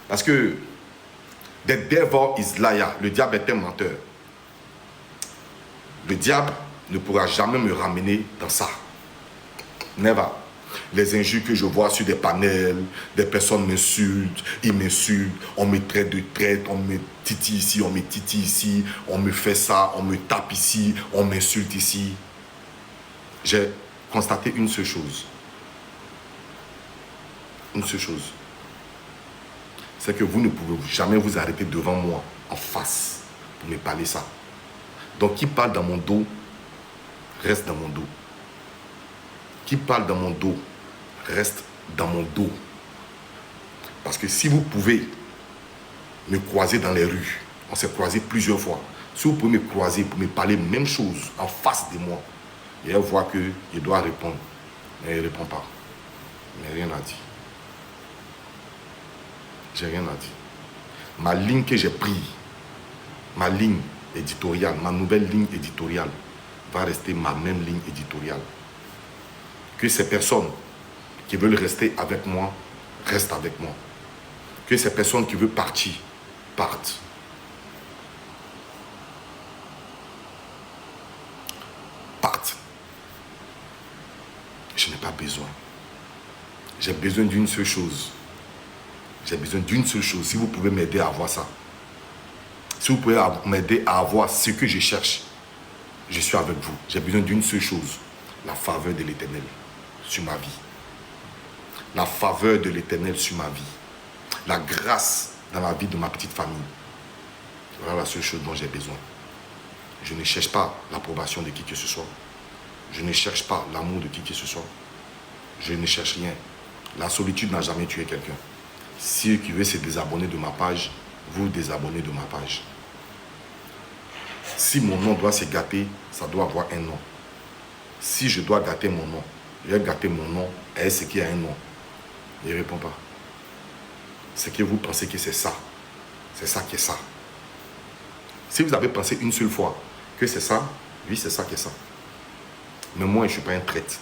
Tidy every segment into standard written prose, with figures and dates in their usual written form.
Parce que the devil is liar. Le diable est un menteur. Le diable ne pourra jamais me ramener dans ça. Never. Les injures que je vois sur des panels, des personnes m'insultent, ils m'insultent, on me traite de traite, on me titille ici, on me titille ici, on me fait ça, on me tape ici, on m'insulte ici. J'ai constaté une seule chose. Une seule chose. C'est que vous ne pouvez jamais vous arrêter devant moi, en face, pour me parler ça. Donc, qui parle dans mon dos, reste dans mon dos. Qui parle dans mon dos, reste dans mon dos. Parce que si vous pouvez me croiser dans les rues, on s'est croisé plusieurs fois, si vous pouvez me croiser pour me parler même chose en face de moi, et elle voit que je dois répondre, mais il ne répond pas. Mais rien à dire. J'ai rien à dire. Ma ligne que j'ai prise, ma ligne éditoriale, ma nouvelle ligne éditoriale, va rester ma même ligne éditoriale. Que ces personnes qui veulent rester avec moi, restent avec moi. Que ces personnes qui veulent partir, partent. Partent. Je n'ai pas besoin. J'ai besoin d'une seule chose. J'ai besoin d'une seule chose. Si vous pouvez m'aider à avoir ça. Si vous pouvez m'aider à avoir ce que je cherche, je suis avec vous. J'ai besoin d'une seule chose. La faveur de l'Éternel sur ma vie. La faveur de l'Éternel sur ma vie. La grâce dans la vie de ma petite famille. Voilà la seule chose dont j'ai besoin. Je ne cherche pas l'approbation de qui que ce soit. Je ne cherche pas l'amour de qui que ce soit. Je ne cherche rien. La solitude n'a jamais tué quelqu'un. Si qui veut se désabonner de ma page, vous désabonnez de ma page. Si mon nom doit se gâter, ça doit avoir un nom. Si je dois gâter mon nom, je vais gâter mon nom et ce qui a un nom. Il ne répond pas. C'est que vous pensez que c'est ça. C'est ça qui est ça. Si vous avez pensé une seule fois que c'est ça, oui, c'est ça qui est ça. Mais moi, je ne suis pas un traître.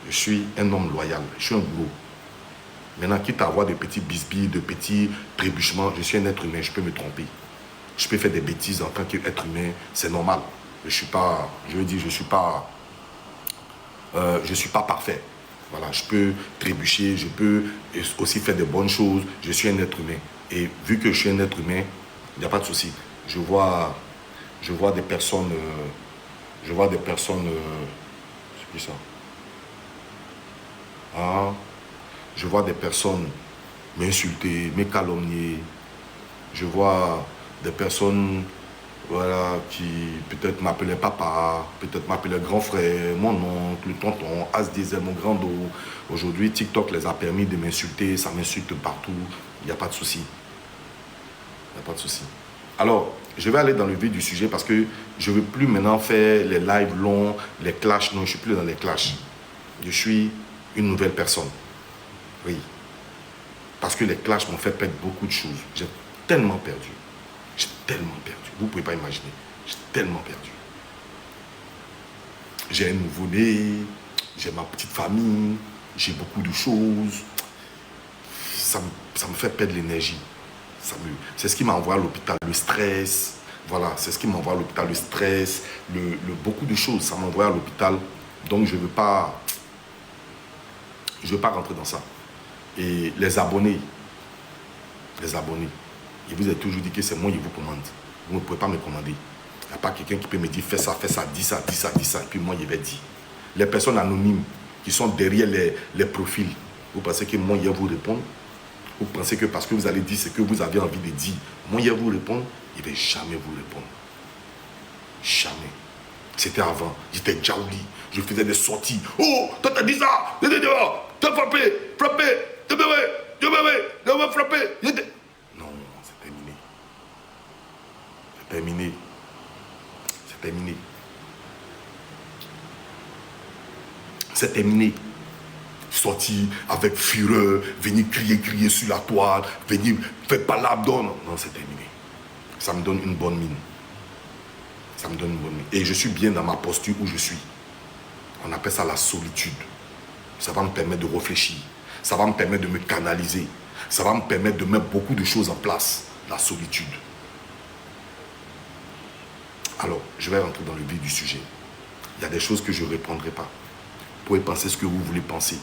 Je suis un homme loyal. Je suis un gros. Maintenant, quitte à avoir des petits bisbilles, de petits trébuchements, je suis un être humain, je peux me tromper. Je peux faire des bêtises en tant qu'être humain, c'est normal. Je suis pas, je veux dire, je suis pas parfait. Voilà, je peux trébucher, je peux aussi faire des bonnes choses. Je suis un être humain. Et vu que je suis un être humain, il n'y a pas de souci. Je vois des personnes, c'est qui ça? Ah, je vois des personnes m'insulter, me calomnier. Je vois des personnes, voilà, qui peut-être m'appelaient papa, peut-être m'appelaient grand frère, mon oncle, tonton, as diesel, mon grand dos. Aujourd'hui, TikTok les a permis de m'insulter, ça m'insulte partout. Il n'y a pas de souci. Il n'y a pas de souci. Alors, je vais aller dans le vif du sujet parce que je ne veux plus maintenant faire les lives longs, les clashs. Non, je ne suis plus dans les clashs. Je suis une nouvelle personne. Oui. Parce que les clashs m'ont fait perdre beaucoup de choses. J'ai tellement perdu. J'ai tellement perdu. Vous ne pouvez pas imaginer. J'ai tellement perdu. J'ai un nouveau-né, j'ai ma petite famille, j'ai beaucoup de choses. Ça me fait perdre l'énergie. C'est ce qui m'envoie à l'hôpital, le stress. Voilà, c'est ce qui m'envoie à l'hôpital, le stress, beaucoup de choses. Ça m'envoie à l'hôpital. Donc, je ne veux pas rentrer dans ça. Et les abonnés, je vous ai toujours dit que c'est moi qui vous commande. Vous ne pouvez pas me commander. Il n'y a pas quelqu'un qui peut me dire fais ça, dis ça, et puis moi je vais dire. Les personnes anonymes qui sont derrière les profils, vous pensez que moi je vais vous répondre? Vous pensez que parce que vous allez dire ce que vous avez envie de dire, moi je vais vous répondre? Je ne vais jamais vous répondre. Jamais. C'était avant, j'étais Djaouli, je faisais des sorties. Oh, toi t'as dit ça, t'as frappé, je vais frapper. Non, c'est terminé. C'est terminé. C'est terminé. C'est terminé. Sortir avec fureur, venir crier sur la toile, venir faire pas l'abdon. Non, c'est terminé. Ça me donne une bonne mine. Ça me donne une bonne mine. Et je suis bien dans ma posture où je suis. On appelle ça la solitude. Ça va me permettre de réfléchir. Ça va me permettre de me canaliser. Ça va me permettre de mettre beaucoup de choses en place. La solitude. Alors, je vais rentrer dans le vif du sujet. Il y a des choses que je ne répondrai pas. Vous pouvez penser ce que vous voulez penser.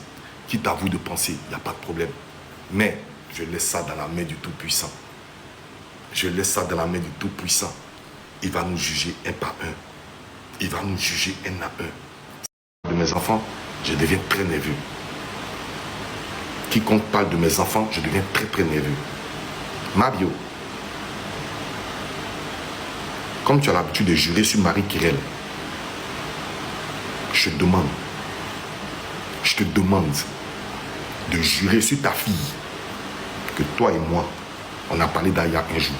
Quitte à vous de penser, il n'y a pas de problème. Mais je laisse ça dans la main du Tout-Puissant. Je laisse ça dans la main du Tout-Puissant. Il va nous juger un par un. Il va nous juger un à un. De mes enfants, je deviens très nerveux. Quiconque parle de mes enfants, je deviens très très nerveux. Mabio, comme tu as l'habitude de jurer sur Marie Kirel, je te demande de jurer sur ta fille que toi et moi, on a parlé d'Aya un jour.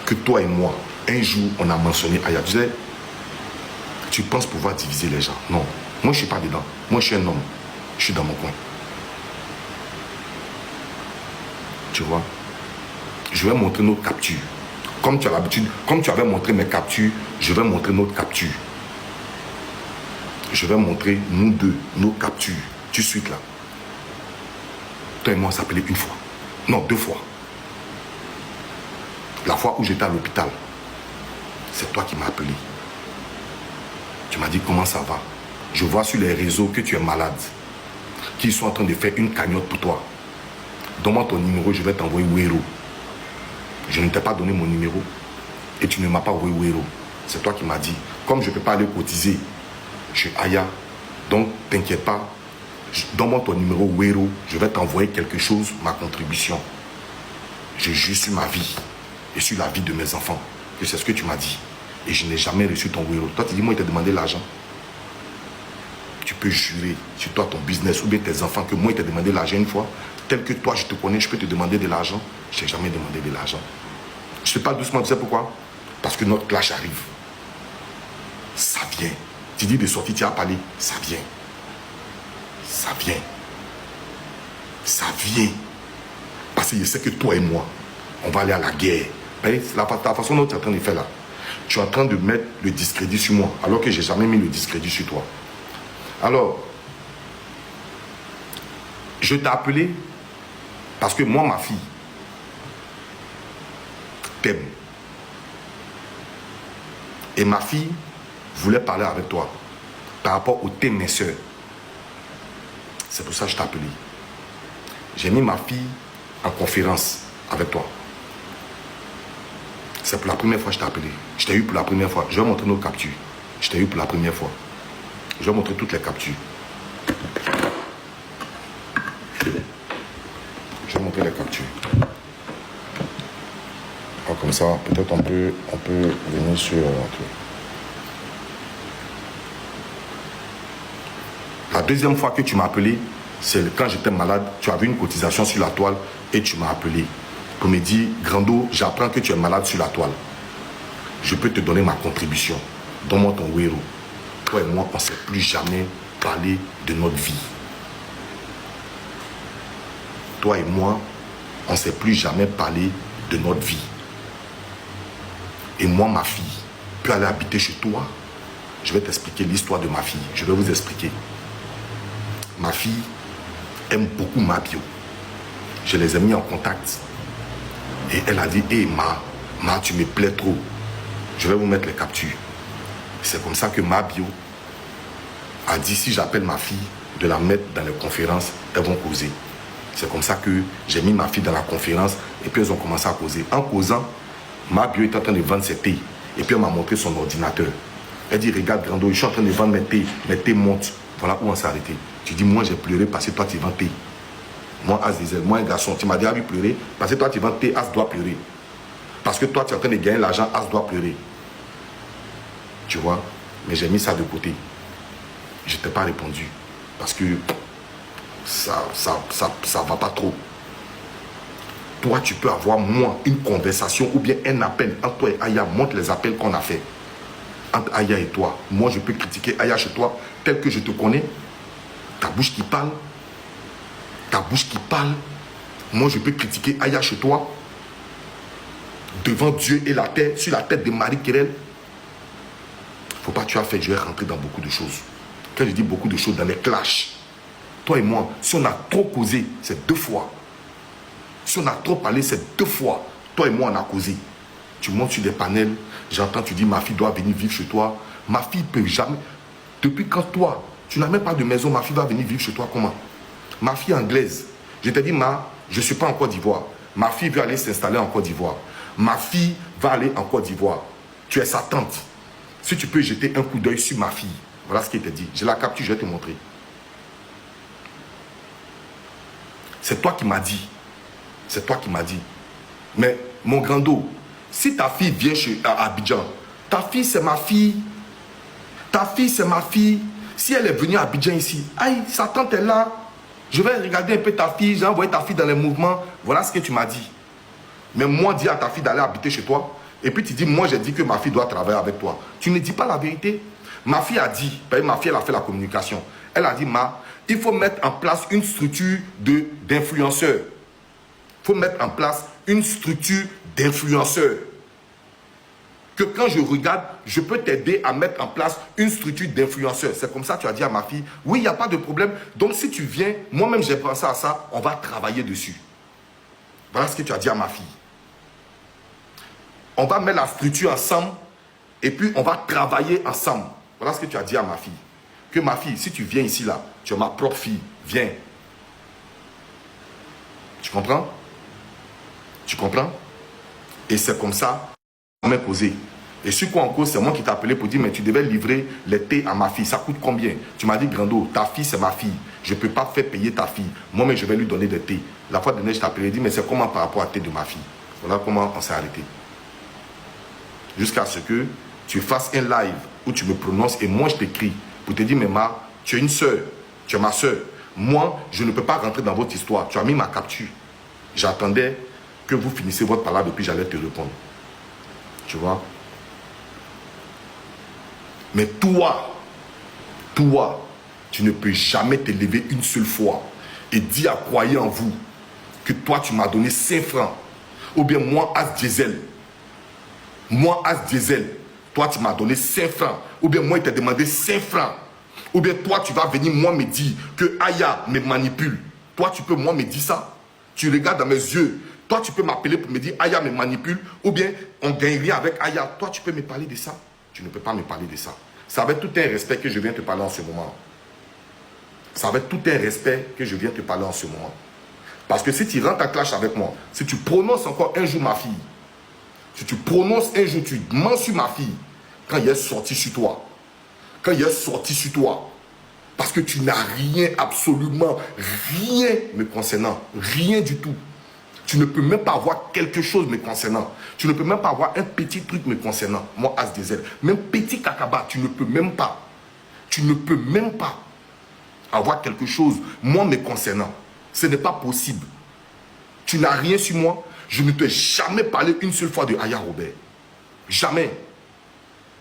Que toi et moi, un jour, on a mentionné Aya. Tu sais, tu penses pouvoir diviser les gens. Non, moi je ne suis pas dedans. Moi je suis un homme. Je suis dans mon coin. Tu vois, je vais montrer notre capture. Comme tu as l'habitude, comme tu avais montré mes captures, je vais montrer notre capture. Je vais montrer nous deux, nos captures. Tu suis là. Toi et moi, on s'appelait une fois. Non, 2 fois. La fois où j'étais à l'hôpital, c'est toi qui m'as appelé. Tu m'as dit comment ça va. Je vois sur les réseaux que tu es malade. Qu'ils sont en train de faire une cagnotte pour toi. Donne-moi ton numéro, je vais t'envoyer Wero. Je ne t'ai pas donné mon numéro et tu ne m'as pas envoyé Wero. C'est toi qui m'as dit, comme je ne peux pas aller cotiser chez Aya, donc t'inquiète pas, donne-moi ton numéro Wero, je vais t'envoyer quelque chose, ma contribution. Je jure sur ma vie et sur la vie de mes enfants que c'est ce que tu m'as dit. Et je n'ai jamais reçu ton Wero. Toi tu dis, moi il t'a demandé l'argent. Tu peux jurer sur toi, ton business ou bien tes enfants que moi il t'a demandé l'argent une fois. Tel que toi je te connais, je peux te demander de l'argent. Je t'ai jamais demandé de l'argent. Je te parle doucement, tu sais pourquoi? Parce que notre clash arrive. Ça vient. Tu dis de sortir, tu as parlé. Ça vient. Ça vient. Ça vient. Parce que je sais que toi et moi, on va aller à la guerre. La façon dont tu es en train de faire là, tu es en train de mettre le discrédit sur moi, alors que je n'ai jamais mis le discrédit sur toi. Alors, je t'ai appelé parce que moi, ma fille, t'aime. Et ma fille voulait parler avec toi par rapport au thème mes soeurs. C'est pour ça que je t'ai appelé. J'ai mis ma fille en conférence avec toi. C'est pour la première fois que je t'ai appelé. Je t'ai eu pour la première fois. Je vais montrer nos captures. Je t'ai eu pour la première fois. Je vais montrer toutes les captures. Je vais montrer les captures. Alors comme ça, peut-être on peut venir sur... La deuxième fois que tu m'as appelé, c'est quand j'étais malade, tu avais une cotisation sur la toile et tu m'as appelé pour me dire, Grando, j'apprends que tu es malade sur la toile. Je peux te donner ma contribution. Donne-moi ton Wero. Toi et moi, on ne s'est plus jamais parlé de notre vie. Toi et moi, on ne s'est plus jamais parlé de notre vie. Et moi, ma fille, peut aller habiter chez toi. Je vais t'expliquer l'histoire de ma fille. Je vais vous expliquer. Ma fille aime beaucoup Mabio. Je les ai mis en contact. Et elle a dit, hé, Ma, tu me plais trop. Je vais vous mettre les captures. C'est comme ça que Mabio a dit, si j'appelle ma fille, de la mettre dans les conférences, elles vont causer. C'est comme ça que j'ai mis ma fille dans la conférence et puis elles ont commencé à causer. En causant, Mabio est en train de vendre ses thés. Et puis elle m'a montré son ordinateur. Elle dit, regarde Grando, je suis en train de vendre mes thés montent. Voilà où on s'est arrêté. Tu dis, moi j'ai pleuré parce que toi tu vends thé. Moi, As disait, moi un garçon, tu m'as dit, ah oui, pleurer. Parce que toi tu vends thé, As doit pleurer. Parce que toi tu es en train de gagner l'argent, As doit pleurer. Tu vois? Mais j'ai mis ça de côté. Je ne t'ai pas répondu. Parce que ça va pas trop. Toi, tu peux avoir, moi, une conversation ou bien un appel entre toi et Aya. Montre les appels qu'on a fait entre Aya et toi. Moi, je peux critiquer Aya chez toi tel que je te connais. Ta bouche qui parle. Ta bouche qui parle. Moi, je peux critiquer Aya chez toi. Devant Dieu et la terre, sur la tête de Marie Kirel. Faut pas que tu as fait, je vais rentrer dans beaucoup de choses. Quand je dis beaucoup de choses, dans les clashs. Toi et moi, si on a trop causé, c'est 2 fois. Si on a trop parlé, c'est 2 fois. Toi et moi, on a causé. Tu montes sur des panels, j'entends, tu dis, ma fille doit venir vivre chez toi. Ma fille ne peut jamais. Depuis quand toi, tu n'as même pas de maison, ma fille va venir vivre chez toi comment? Ma fille anglaise. Je t'ai dit, je ne suis pas en Côte d'Ivoire. Ma fille veut aller s'installer en Côte d'Ivoire. Ma fille va aller en Côte d'Ivoire. Tu es sa tante. Si tu peux jeter un coup d'œil sur ma fille. Voilà ce qu'il t'a dit. J'ai la capture, je vais te montrer. C'est toi qui m'as dit. C'est toi qui m'as dit. Mais mon grand dos, si ta fille vient à Abidjan, ta fille c'est ma fille. Ta fille c'est ma fille. Si elle est venue à Abidjan ici, aïe, sa tante est là. Je vais regarder un peu ta fille, j'ai envoyé ta fille dans les mouvements. Voilà ce que tu m'as dit. Mais moi, dis à ta fille d'aller habiter chez toi. Et puis tu dis, moi j'ai dit que ma fille doit travailler avec toi. Tu ne dis pas la vérité. Ma fille a dit, ma fille elle a fait la communication. Elle a dit, il faut mettre en place une structure d'influenceurs. Il faut mettre en place une structure d'influenceurs. Que quand je regarde, je peux t'aider à mettre en place une structure d'influenceurs. C'est comme ça que tu as dit à ma fille, oui, il n'y a pas de problème. Donc si tu viens, moi-même j'ai pensé à ça, on va travailler dessus. Voilà ce que tu as dit à ma fille. On va mettre la structure ensemble et puis on va travailler ensemble. Voilà ce que tu as dit à ma fille. Que ma fille, si tu viens ici, là, tu es ma propre fille, viens. Tu comprends? Tu comprends? Et c'est comme ça qu'on m'a causé. Et sur quoi en cause, c'est moi qui t'ai appelé pour dire, mais tu devais livrer les thés à ma fille. Ça coûte combien? Tu m'as dit, Grando, ta fille, c'est ma fille. Je ne peux pas faire payer ta fille. Moi, mais je vais lui donner des thés. La fois dernière, je t'ai appelé et dit, mais c'est comment par rapport à thé de ma fille? Voilà comment on s'est arrêté. Jusqu'à ce que tu fasses un live où tu me prononces et moi, je t'écris pour te dire, mais tu es une soeur. Tu es ma soeur. Moi, je ne peux pas rentrer dans votre histoire. Tu as mis ma capture. J'attendais que vous finissiez votre parole et puis j'allais te répondre. Tu vois? Mais toi, tu ne peux jamais te lever une seule fois et dire à croire en vous que toi, tu m'as donné 5 francs. Ou bien moi, As Diesel. Moi, As Diesel, toi, tu m'as donné 5 francs. Ou bien moi, il t'a demandé 5 francs. Ou bien toi, tu vas venir, moi, me dire que Aya me manipule. Toi, tu peux, moi, me dire ça. Tu regardes dans mes yeux. Toi, tu peux m'appeler pour me dire Aya me manipule. Ou bien, on ne gagne rien avec Aya. Toi, tu peux me parler de ça. Tu ne peux pas me parler de ça. C'est avec tout un respect que je viens te parler en ce moment. C'est avec tout un respect que je viens te parler en ce moment. Parce que si tu rentres en clash avec moi, si tu prononces encore un jour ma fille, si tu prononces un jour, tu mens sur ma fille, quand il est sorti sur toi, quand il est sorti sur toi, parce que tu n'as rien, absolument rien me concernant, rien du tout. Tu ne peux même pas avoir quelque chose me concernant. Tu ne peux même pas avoir un petit truc me concernant. Moi, As Diesel. Même petit cacaba, tu ne peux même pas. Tu ne peux même pas avoir quelque chose, moi, me concernant. Ce n'est pas possible. Tu n'as rien sur moi. Je ne t'ai jamais parlé une seule fois de Aya Robert. Jamais.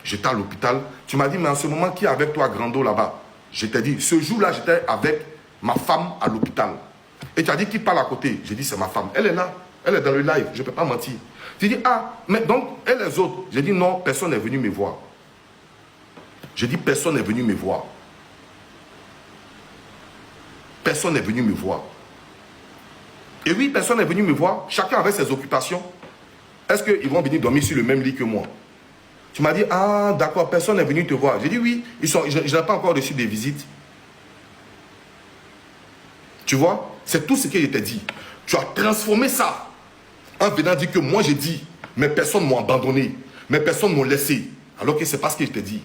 J'étais à l'hôpital. Tu m'as dit, mais en ce moment, qui est avec toi, Grando, là-bas? Je t'ai dit, ce jour-là, j'étais avec ma femme à l'hôpital. Et tu as dit, qui parle à côté? J'ai dit, c'est ma femme. Elle est là. Elle est dans le live. Je ne peux pas mentir. Tu dis, mais donc, et les autres? J'ai dit, non, personne n'est venu me voir. J'ai dit, personne n'est venu me voir. Personne n'est venu me voir. Et oui, personne n'est venu me voir. Chacun avait ses occupations. Est-ce qu'ils vont venir dormir sur le même lit que moi? Tu m'as dit, d'accord, personne n'est venu te voir. J'ai dit, oui, je n'ai pas encore reçu des visites. Tu vois? C'est tout ce que je t'ai dit. Tu as transformé ça en venant dire que moi j'ai dit, mais personne ne m'a abandonné, mais personne ne m'a laissé. Alors que ce n'est pas ce que je t'ai dit.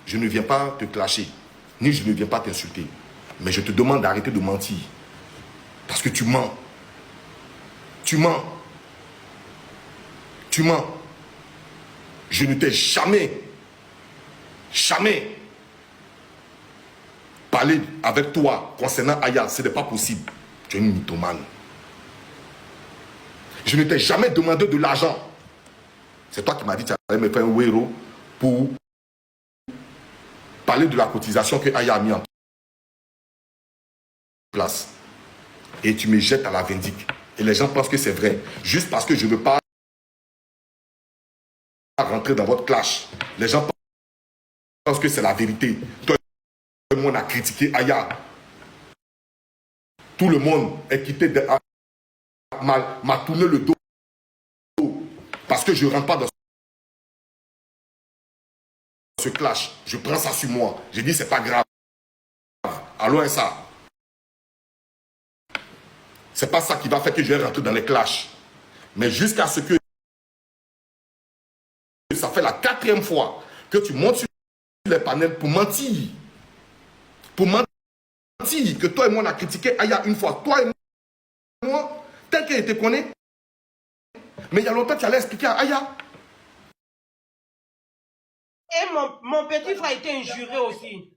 Je ne viens pas te clasher, ni je ne viens pas t'insulter. Mais je te demande d'arrêter de mentir. Parce que tu mens. Tu mens. Tu mens. Je ne t'ai jamais parlé avec toi concernant Aya. Ce n'est pas possible. Tu es une mythomane. Je ne t'ai jamais demandé de l'argent. C'est toi qui m'as dit que tu allais me faire un wéro pour parler de la cotisation que Aya a mis en place. Et tu me jettes à la vindicte. Et les gens pensent que c'est vrai. Juste parce que je ne veux pas rentrer dans votre clash. Les gens pensent que c'est la vérité. Toi, le monde a critiqué Aya. Tout le monde est quitté de... m'a tourné le dos. Parce que je ne rentre pas dans ce clash. Je prends ça sur moi. J'ai dit, c'est pas grave. Alors ça. C'est pas ça qui va faire que je vais rentrer dans les clashs. Mais jusqu'à ce que... Ça fait la 4e fois que tu montes sur les panels pour mentir. Pour mentir que toi et moi on a critiqué Aya une fois. Toi et moi, tel qu'elle te connaît. Mais il y a longtemps tu allais expliquer à Aya. Et mon petit frère était injuré aussi.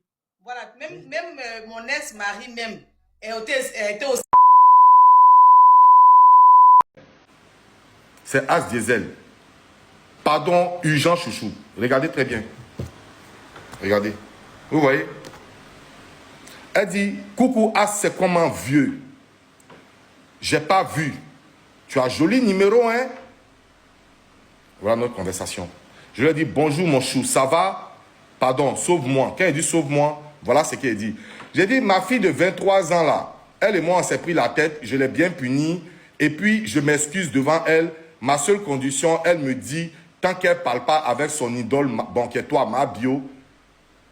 Voilà, même mon ex-mari même était aussi... C'est As Diesel. Pardon, urgent chouchou. Regardez très bien. Regardez. Vous voyez? Elle dit, coucou As, c'est comment vieux? J'ai pas vu. Tu as joli numéro, hein? Voilà notre conversation. Je lui ai dit, bonjour mon chou, ça va? Pardon, sauve-moi. Quand elle dit sauve-moi, voilà ce qu'elle dit. J'ai dit, ma fille de 23 ans là, elle et moi on s'est pris la tête, je l'ai bien punie, et puis je m'excuse devant elle. Ma seule condition, elle me dit, tant qu'elle ne parle pas avec son idole, bon, qui est toi, ma bio,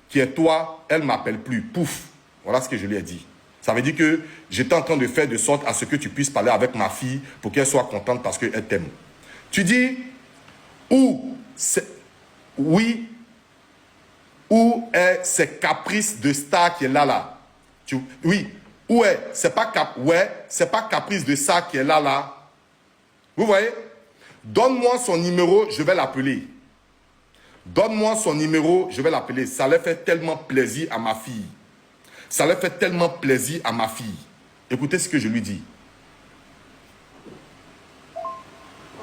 qui est toi, elle ne m'appelle plus. Pouf. Voilà ce que je lui ai dit. Ça veut dire que j'étais en train de faire de sorte à ce que tu puisses parler avec ma fille pour qu'elle soit contente parce qu'elle t'aime. Tu dis, oui, où est ces caprices de star qui est là. Oui, où est, c'est pas caprice de star qui est là. Vous voyez? Donne-moi son numéro, je vais l'appeler. Donne-moi son numéro, je vais l'appeler. Ça leur fait tellement plaisir à ma fille. Ça leur fait tellement plaisir à ma fille. Écoutez ce que je lui dis.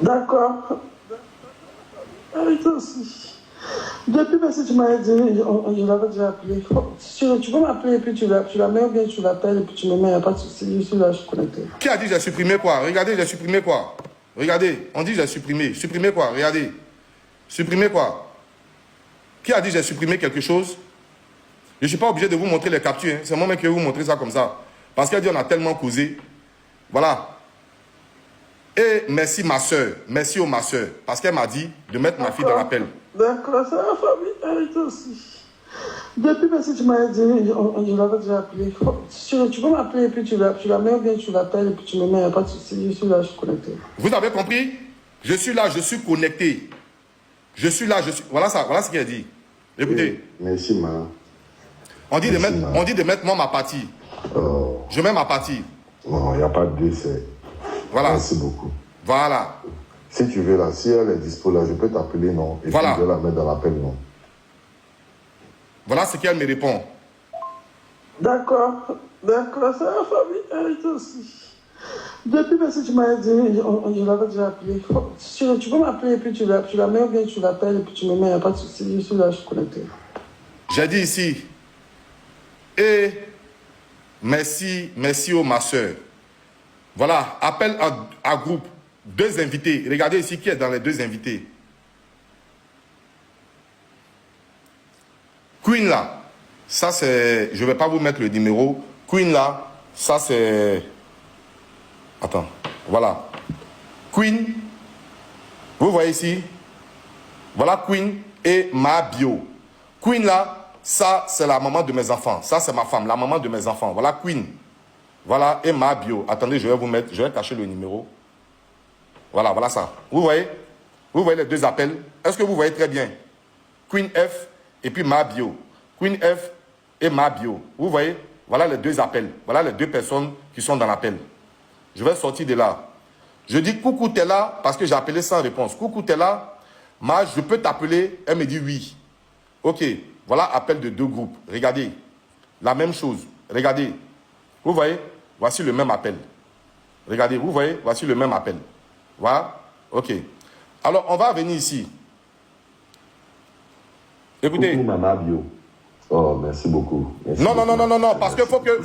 D'accord. Avec toi aussi. Depuis que tu m'as dit, je l'avais déjà appelé. Tu peux m'appeler et puis tu la mets ou bien tu l'appelles et puis tu me mets, il n'y a pas de souci. Je suis là, je suis connecté. Qui a dit j'ai supprimé quoi? Regardez, j'ai supprimé quoi? Regardez, on dit j'ai supprimé. Supprimé quoi? Regardez. Supprimé quoi? Qui a dit j'ai supprimé quelque chose? Je ne suis pas obligé de vous montrer les captures. Hein. C'est moi-même qui vais vous montrer ça comme ça. Parce qu'elle dit on a tellement causé. Voilà. Et merci ma soeur. Merci aux ma soeur. Parce qu'elle m'a dit de mettre ma fille dans l'appel. D'accord, c'est la famille. Avec toi aussi. Depuis que tu m'as dit, je l'avais déjà appelé. Tu peux m'appeler et puis tu la mets ou bien tu l'appelles et puis tu me mets, il n'y a pas de souci. Je suis là, je suis connecté. Vous avez compris? Je suis là, je suis connecté. Je suis là, je suis... Voilà ça, voilà ce qu'elle dit. Écoutez. Oui, merci, ma. On dit de mettre moi ma partie. Je mets ma partie. Non, il n'y a pas de décès. Voilà. Merci beaucoup. Voilà. Si tu veux, là, si elle est dispo, là, je peux t'appeler, non. Et voilà. puis je vais la mettre dans l'appel, non. Voilà ce qu'elle me répond. D'accord. D'accord, c'est la famille. Avec toi aussi. Depuis que tu m'as dit, je l'avais déjà appelé. Tu peux m'appeler et puis tu la mets ou bien tu l'appelles et puis tu me mets, il n'y a pas de souci. Je suis là, je suis connecté. J'ai dit ici. Et merci aux ma soeur. Voilà, appel à groupe. 2 invités. Regardez ici qui est dans les 2 invités. Queen là, ça c'est... Je ne vais pas vous mettre le numéro. Queen là, ça c'est... Attends, voilà. Queen, vous voyez ici. Voilà Queen et ma bio. Queen là, ça c'est la maman de mes enfants. Ça c'est ma femme, la maman de mes enfants. Voilà Queen. Voilà, et ma bio. Attendez, je vais vous mettre, je vais cacher le numéro. Voilà, voilà ça. Vous voyez? Vous voyez les 2 appels? Est-ce que vous voyez très bien? Queen F et puis ma bio. Queen F et ma bio. Vous voyez? Voilà les 2 appels. Voilà les 2 personnes qui sont dans l'appel. Je vais sortir de là. Je dis coucou, t'es là, parce que j'ai appelé sans réponse. Coucou, t'es là? Ma, je peux t'appeler? Elle me dit oui. Ok, voilà appel de 2 groupes. Regardez, la même chose. Regardez. Vous voyez? Voici le même appel. Regardez, vous voyez? Voici le même appel. Voilà? Ok. Alors, on va venir ici. Écoutez. Coucou, maman bio. Oh, merci beaucoup. Merci non, beaucoup. non, parce que faut que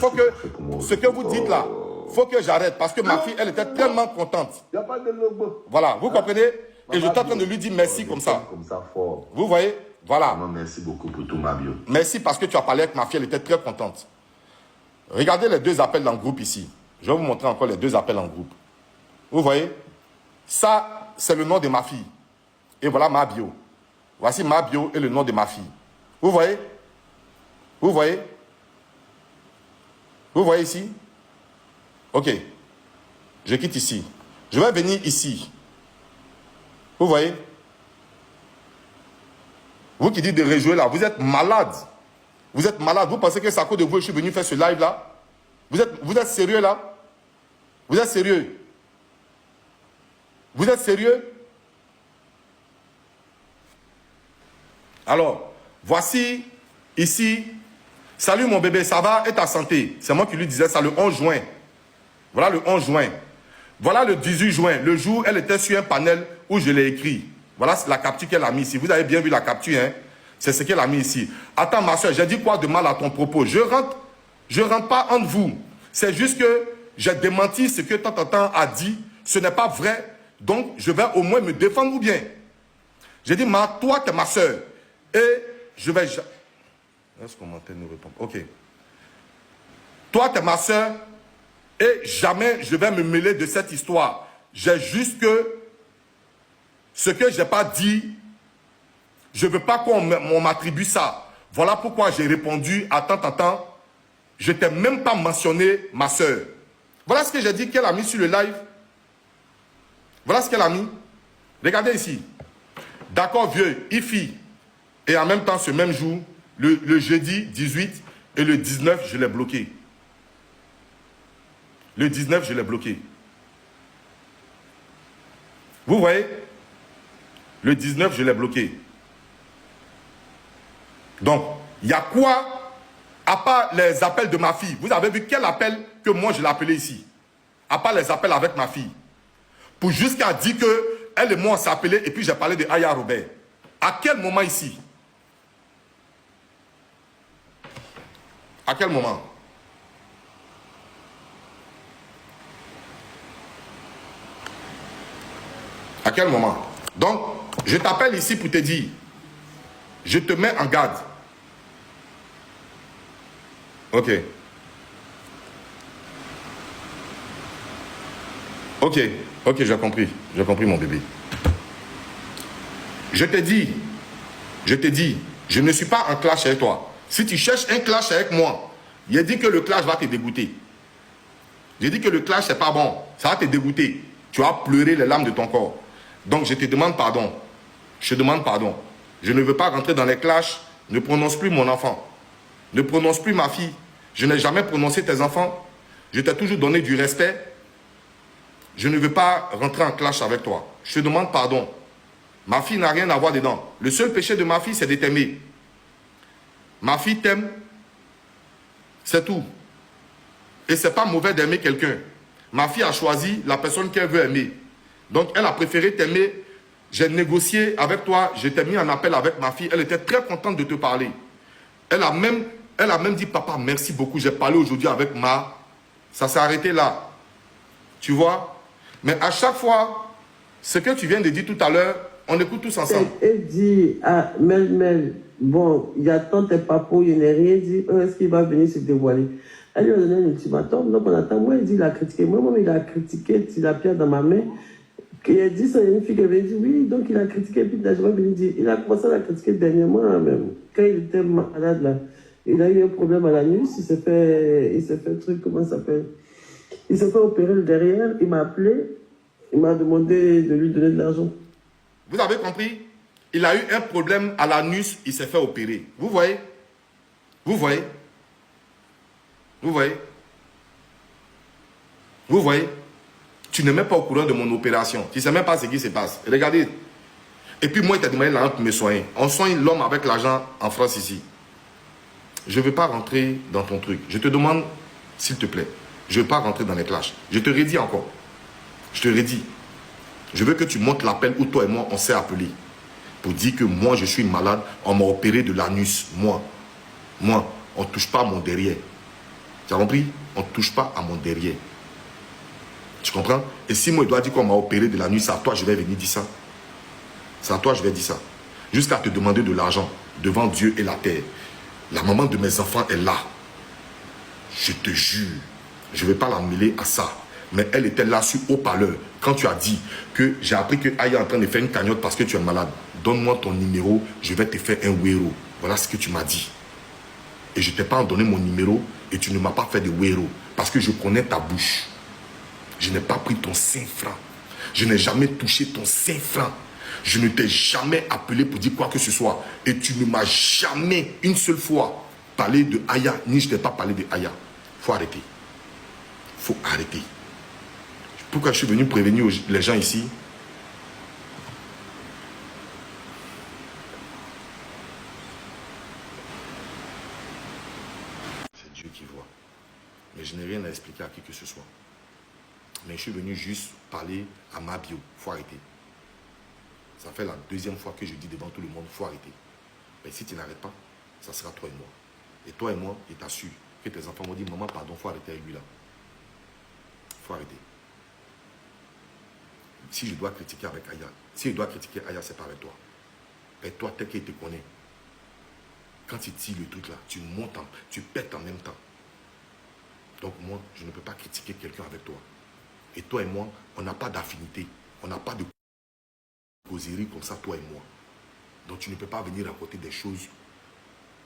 ce que vous dites là, faut que j'arrête. Parce que ma fille, elle était tellement contente. Il n'y a pas de logo. Voilà, vous comprenez? Et Maman je suis en train bio. de lui dire merci comme ça. Comme ça, fort. Vous voyez? Voilà. Vraiment, merci beaucoup pour tout, ma bio. Merci parce que tu as parlé avec ma fille, elle était très contente. Regardez les 2 appels en groupe ici. Je vais vous montrer encore les 2 appels en groupe. Vous voyez? Ça, c'est le nom de ma fille. Et voilà ma bio. Voici ma bio et le nom de ma fille. Vous voyez? Vous voyez? Vous voyez ici? Ok. Je quitte ici. Je vais venir ici. Vous voyez? Vous qui dites de rejouer là, vous êtes malade. Vous êtes malade. Vous pensez que c'est à cause de vous que je suis venu faire ce live là? Vous êtes sérieux là? Vous êtes sérieux? Vous êtes sérieux? Alors, voici ici. Salut mon bébé, ça va et ta santé? C'est moi qui lui disais ça le 11 juin. Voilà le 11 juin. Voilà le 18 juin, le jour où elle était sur un panel où je l'ai écrit. Voilà la capture qu'elle a mis ici. Vous avez bien vu la capture, hein? C'est ce qu'elle a mis ici. Attends ma soeur, j'ai dit quoi de mal à ton propos? Je rentre pas entre vous. C'est juste que j'ai démenti ce que tant a dit. Ce n'est pas vrai. Donc, je vais au moins me défendre ou bien. J'ai dit, toi, tu es ma soeur. Et je vais... Est-ce qu'on m'entend nous répondre? Ok. Toi, tu es ma soeur. Et jamais je vais me mêler de cette histoire. J'ai juste que ce que je n'ai pas dit, je ne veux pas qu'on m'attribue ça. Voilà pourquoi j'ai répondu à tant. Je ne t'ai même pas mentionné ma soeur. Voilà ce que j'ai dit qu'elle a mis sur le live. Voilà ce qu'elle a mis. Regardez ici. D'accord, vieux, IFI. Et en même temps, ce même jour, le jeudi 18 et le 19, je l'ai bloqué. Le 19, je l'ai bloqué. Vous voyez? Le 19, je l'ai bloqué. Donc, il y a quoi, à part les appels de ma fille? Vous avez vu quel appel que moi, je l'ai appelé ici? À part les appels avec ma fille. Pour jusqu'à dire qu'elle et moi, on s'est appelé et puis j'ai parlé de Aya Robert. À quel moment ici? À quel moment? À quel moment? Donc, je t'appelle ici pour te dire, je te mets en garde. Ok. Ok, j'ai compris. J'ai compris mon bébé. Je te dis, je ne suis pas en clash avec toi. Si tu cherches un clash avec moi, il a dit que le clash va te dégoûter. J'ai dit que le clash, c'est pas bon. Ça va te dégoûter. Tu vas pleurer les larmes de ton corps. Donc, je te demande pardon. Je te demande pardon. Je ne veux pas rentrer dans les clashs. Ne prononce plus mon enfant. Ne prononce plus ma fille. Je n'ai jamais prononcé tes enfants. Je t'ai toujours donné du respect. Je ne veux pas rentrer en clash avec toi. Je te demande pardon. Ma fille n'a rien à voir dedans. Le seul péché de ma fille, c'est de t'aimer. Ma fille t'aime. C'est tout. Et ce n'est pas mauvais d'aimer quelqu'un. Ma fille a choisi la personne qu'elle veut aimer. Donc, elle a préféré t'aimer. J'ai négocié avec toi. Je t'ai mis en appel avec ma fille. Elle était très contente de te parler. Elle a même dit, papa, merci beaucoup. J'ai parlé aujourd'hui avec Ma. Ça s'est arrêté là. Tu vois? Mais à chaque fois, ce que tu viens de dire tout à l'heure, on écoute tous ensemble. Elle dit à Mel, bon, il y a tant de papos, il n'a rien dit. Est-ce qu'il va venir se dévoiler? Elle lui a donné un ultimatum. Donc on attend. Moi, il dit, il a critiqué. Moi, il a critiqué, il a pierre dans ma main. Il a dit ça, il y a une fille qui avait dit oui, donc il a critiqué, puis il a jamais venu dire. Il a commencé à la critiquer dernièrement même. Quand il était malade là, il a eu un problème à l'anus, il s'est fait truc, comment ça s'appelle? Il s'est fait opérer le derrière, il m'a appelé, il m'a demandé de lui donner de l'argent. Vous avez compris? Il a eu un problème à l'anus, il s'est fait opérer. Vous voyez? Vous voyez? Vous voyez? Vous voyez? Tu n'es même pas au courant de mon opération. Tu ne sais même pas ce qui se passe. Regardez. Et puis moi, il t'a demandé l'argent pour me soigner. On soigne l'homme avec l'argent en France ici. Je ne veux pas rentrer dans ton truc. Je te demande, s'il te plaît, je ne veux pas rentrer dans les clashs. Je te redis encore. Je te redis. Je veux que tu montes l'appel où toi et moi, on s'est appelé. Pour dire que moi, je suis malade. On m'a opéré de l'anus. Moi, on ne touche pas à mon derrière. Tu as compris? On ne touche pas à mon derrière. Tu comprends? Et si moi, il doit dire qu'on m'a opéré de la nuit, c'est à toi, je vais venir dire ça. C'est à toi, je vais dire ça. jusqu'à te demander de l'argent devant Dieu et la terre. La maman de mes enfants est là. Je te jure, je ne vais pas la mêler à ça. Mais elle était là sur haut-parleur quand tu as dit que j'ai appris que Aya est en train de faire une cagnotte parce que tu es malade. Donne-moi ton numéro, je vais te faire un wéro. Voilà ce que tu m'as dit. Et je ne t'ai pas donné mon numéro et tu ne m'as pas fait de wéro. Parce que je connais ta bouche. Je n'ai pas pris ton 5 francs. Je n'ai jamais touché ton 5 francs. Je ne t'ai jamais appelé pour dire quoi que ce soit. Et tu ne m'as jamais, une seule fois, parlé de Aya, ni je t'ai pas parlé de Aya. Il faut arrêter. Il faut arrêter. Pourquoi je suis venu prévenir les gens ici? C'est Dieu qui voit. Mais je n'ai rien à expliquer à qui que ce soit. Mais je suis venu juste parler à ma bio. Il faut arrêter. Ça fait la deuxième fois que je dis devant tout le monde, il faut arrêter. Mais si tu n'arrêtes pas, ça sera toi et moi. Et toi et moi, je t'assure que tes enfants vont dire, maman, pardon, il faut arrêter avec lui là. Il faut arrêter. Si je dois critiquer avec Aya, si je dois critiquer Aya, c'est pas avec toi. Et toi, tel qu'il te connaît, quand tu tires le truc là, tu montes, tu pètes en même temps. Donc moi, je ne peux pas critiquer quelqu'un avec toi. Et toi et moi, on n'a pas d'affinité. On n'a pas de causerie comme ça, toi et moi. Donc tu ne peux pas venir raconter des choses.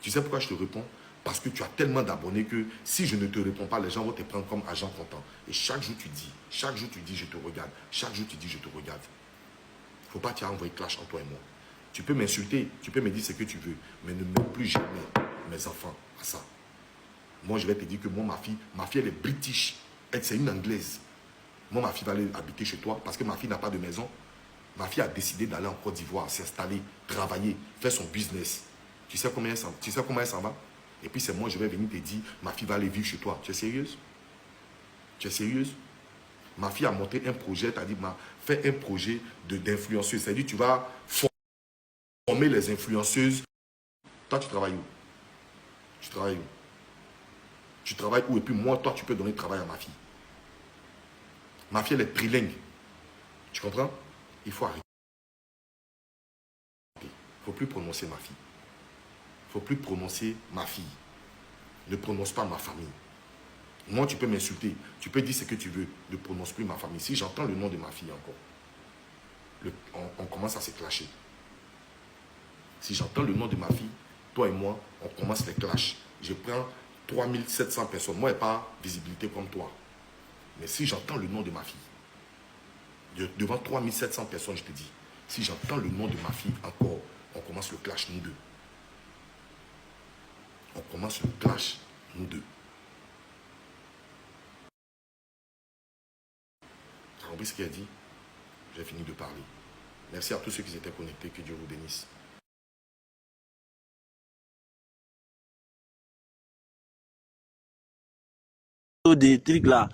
Tu sais pourquoi je te réponds? Parce que tu as tellement d'abonnés que si je ne te réponds pas, les gens vont te prendre comme agent comptant. Et chaque jour tu dis, je te regarde. Chaque jour tu dis, je te regarde. Il ne faut pas t'y envoyer clash entre toi et moi. Tu peux m'insulter, tu peux me dire ce que tu veux, mais ne mets plus jamais mes enfants à ça. Moi, je vais te dire que moi, ma fille, elle est british. Elle, c'est une anglaise. Moi, ma fille va aller habiter chez toi parce que ma fille n'a pas de maison. Ma fille a décidé d'aller en Côte d'Ivoire, s'installer, travailler, faire son business. Tu sais comment elle s'en va? Et puis c'est moi, je vais venir te dire, ma fille va aller vivre chez toi. Tu es sérieuse? Tu es sérieuse? Ma fille a monté un projet, tu as dit, fais un projet d'influenceuse. C'est-à-dire, tu vas former les influenceuses. Toi, tu travailles où? Tu travailles où? Tu travailles où? Et puis moi, toi, tu peux donner travail à ma fille. Ma fille, elle est trilingue. Tu comprends? Il faut arrêter. Il ne faut plus prononcer ma fille. Il ne faut plus prononcer ma fille. Ne prononce pas ma famille. Moi, tu peux m'insulter. Tu peux dire ce que tu veux. Ne prononce plus ma famille. Si j'entends le nom de ma fille encore, on commence à se clasher. Si j'entends le nom de ma fille, toi et moi, on commence les clashs. Je prends 3700 personnes. Moi, je n'ai pas visibilité comme toi. Mais si j'entends le nom de ma fille, devant 3700 personnes, je te dis, si j'entends le nom de ma fille encore, on commence le clash, nous deux. On commence le clash, nous deux. Tu as compris ce qu'il a dit? J'ai fini de parler. Merci à tous ceux qui étaient connectés. Que Dieu vous bénisse. Des trucs là.